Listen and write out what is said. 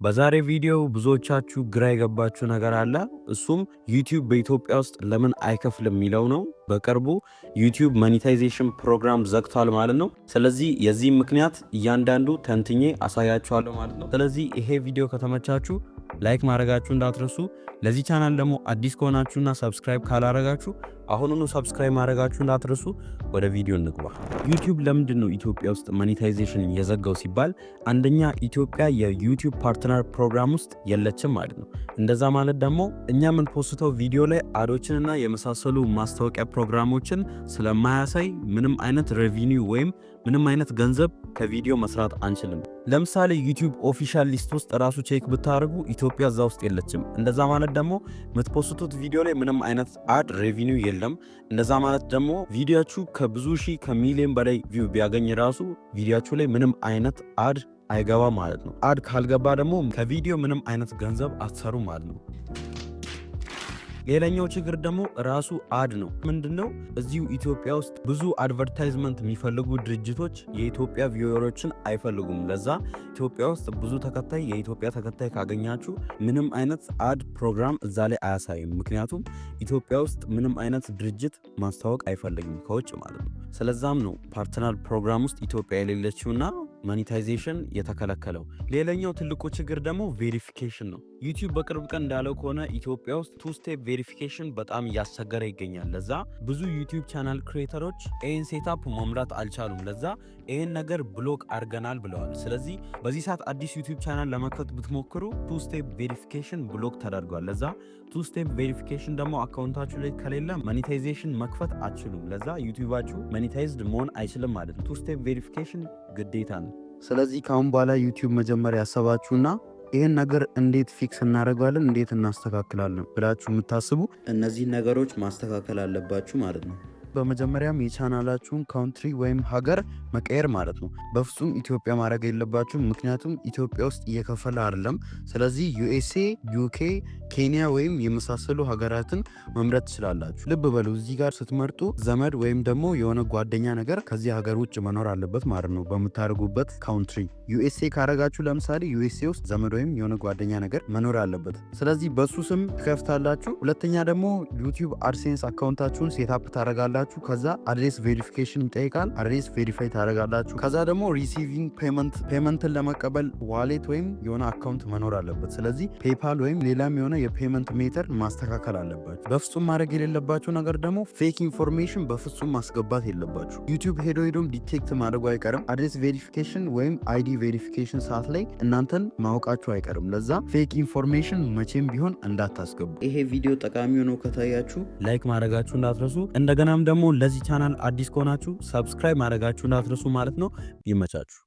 በዛሬ ቪዲዮ ብዙዎቻችሁ ግራ የገባችሁ ነገር አለ። እሱም ዩቲዩብ በኢትዮጵያ ውስጥ ለምን አይከፍልም የሚለው ነው። በቅርቡ ዩቲዩብ ሞኔታይዜሽን ፕሮግራም ዘግቷል ማለት ነው። ስለዚህ የዚህ ምክንያት እያንዳንዱ ተንትኜ አሳያችኋለሁ ማለት ነው። ስለዚህ ይሄ ቪዲዮ ከተመቻችሁ ላይክ ማድረጋችሁ እንዳትረሱ። ለዚህ ቻናል ደግሞ አዲስ ከሆናችሁና ሰብስክራይብ ካላረጋችሁ አሁኑኑ ሰብስክራይብ ማድረጋችሁ እንዳትረሱ። ወደ ቪዲዮ እንግባ። ዩቲዩብ ለምንድን ነው ኢትዮጵያ ውስጥ ሞኔታይዜሽን የዘጋው ሲባል አንደኛ ኢትዮጵያ የዩቲዩብ ፓርትነር ፕሮግራም ውስጥ የለችም ማለት ነው። እንደዛ ማለት ደግሞ እኛ የምንፖስተው ቪዲዮ ላይ አዶችንና የመሳሰሉ ማስታወቂያ ፕሮግራሞችን ስለማያሳይ ምንም አይነት ሬቪኒው ወይም ምንም አይነት ገንዘብ ከቪዲዮ መስራት አንችልም። ለምሳሌ ዩቲዩብ ኦፊሻል ሊስት ውስጥ ራሱ ቼክ ብታደርጉ ኢትዮጵያ እዛ ውስጥ የለችም። እንደዛ ማለት ደግሞ የምትፖስቱት ቪዲዮ ላይ ምንም አይነት አድ ሬቪኒው የለም። እንደዛ ማለት ደግሞ ቪዲዮችሁ ከብዙ ሺህ ከሚሊዮን በላይ ቪው ቢያገኝ ራሱ ቪዲዮችሁ ላይ ምንም አይነት አድ አይገባ ማለት ነው። አድ ካልገባ ደግሞ ከቪዲዮ ምንም አይነት ገንዘብ አትሰሩ ማለት ነው። ሌላኛው ችግር ደግሞ ራሱ አድ ነው። ምንድነው? እዚሁ ኢትዮጵያ ውስጥ ብዙ አድቨርታይዝመንት የሚፈልጉ ድርጅቶች የኢትዮጵያ ቪወሮችን አይፈልጉም። ለዛ ኢትዮጵያ ውስጥ ብዙ ተከታይ የኢትዮጵያ ተከታይ ካገኛችሁ ምንም አይነት አድ ፕሮግራም እዛ ላይ አያሳይም። ምክንያቱም ኢትዮጵያ ውስጥ ምንም አይነት ድርጅት ማስታወቅ አይፈልግም ከውጭ ማለት ነው። ስለዛም ነው ፓርትነር ፕሮግራም ውስጥ ኢትዮጵያ የሌለችውና ሞኔታይዜሽን የተከለከለው። ሌላኛው ትልቁ ችግር ደግሞ ቬሪፊኬሽን ነው። ዩቲዩብ በቅርብ ቀን እንዳለው ከሆነ ኢትዮጵያ ውስጥ ቱ ስቴፕ ቬሪፊኬሽን በጣም እያስቸገረ ይገኛል። ለዛ ብዙ ዩቲዩብ ቻናል ክሬተሮች ይህን ሴታፕ መምራት አልቻሉም። ለዛ ይህን ነገር ብሎክ አድርገናል ብለዋል። ስለዚህ በዚህ ሰዓት አዲስ ዩቲዩብ ቻናል ለመክፈት ብትሞክሩ ቱ ስቴፕ ቬሪፊኬሽን ብሎክ ተደርጓል። ለዛ ቱ ስቴፕ ቬሪፊኬሽን ደግሞ አካውንታችሁ ላይ ከሌለ ሞኔታይዜሽን መክፈት አትችሉም። ለዛ ዩቲዩባችሁ ሞኔታይዝድ መሆን አይችልም ማለት ነው። ቱ ስቴፕ ቬሪፊኬሽን ግዴታ ነው። ስለዚህ ካሁን በኋላ ዩቲዩብ መጀመሪያ ያሰባችሁና ይህን ነገር እንዴት ፊክስ እናደርጋለን እንዴት እናስተካክላለን ብላችሁ የምታስቡ እነዚህን ነገሮች ማስተካከል አለባችሁ ማለት ነው። በመጀመሪያም የቻናላችሁን ካውንትሪ ወይም ሀገር መቀየር ማለት ነው። በፍጹም ኢትዮጵያ ማድረግ የለባችሁም። ምክንያቱም ኢትዮጵያ ውስጥ እየከፈለ አይደለም። ስለዚህ ዩኤስኤ፣ ዩኬ፣ ኬንያ ወይም የመሳሰሉ ሀገራትን መምረጥ ትችላላችሁ። ልብ በሉ፣ እዚህ ጋር ስትመርጡ ዘመድ ወይም ደግሞ የሆነ ጓደኛ ነገር ከዚህ ሀገር ውጭ መኖር አለበት ማለት ነው በምታደርጉበት ካውንትሪ። ዩኤስኤ ካረጋችሁ ለምሳሌ ዩኤስኤ ውስጥ ዘመድ ወይም የሆነ ጓደኛ ነገር መኖር አለበት። ስለዚህ በሱ ስም ትከፍታላችሁ። ሁለተኛ ደግሞ ዩቲዩብ አድሴንስ አካውንታችሁን ሴታፕ ታደርጋላችሁ። ከዛ አድሬስ ቬሪፊኬሽን ይጠይቃል። አድሬስ ቬሪፋይ ታደርጋላችሁ። ከዛ ደግሞ ሪሲቪንግ ፔመንትን ለመቀበል ዋሌት ወይም የሆነ አካውንት መኖር አለበት። ስለዚህ ፔፓል ወይም ሌላም የሆነ የፔመንት ሜተር ማስተካከል አለባችሁ። በፍጹም ማድረግ የሌለባችሁ ነገር ደግሞ ፌክ ኢንፎርሜሽን በፍጹም ማስገባት የለባችሁ። ዩቲዩብ ሄዶም ዲቴክት ማድረጉ አይቀርም። አድሬስ ቬሪፊኬሽን ወይም አይዲ ቬሪፊኬሽን ሰዓት ላይ እናንተን ማወቃችሁ አይቀርም። ለዛ ፌክ ኢንፎርሜሽን መቼም ቢሆን እንዳታስገቡ። ይሄ ቪዲዮ ጠቃሚ ሆኖ ከታያችሁ ላይክ ማድረጋችሁ እንዳትረሱ። እንደገናም ደግሞ ለዚህ ቻናል አዲስ ከሆናችሁ ሰብስክራይብ ማድረጋችሁ እንዳትረሱ ማለት ነው። ይመቻችሁ።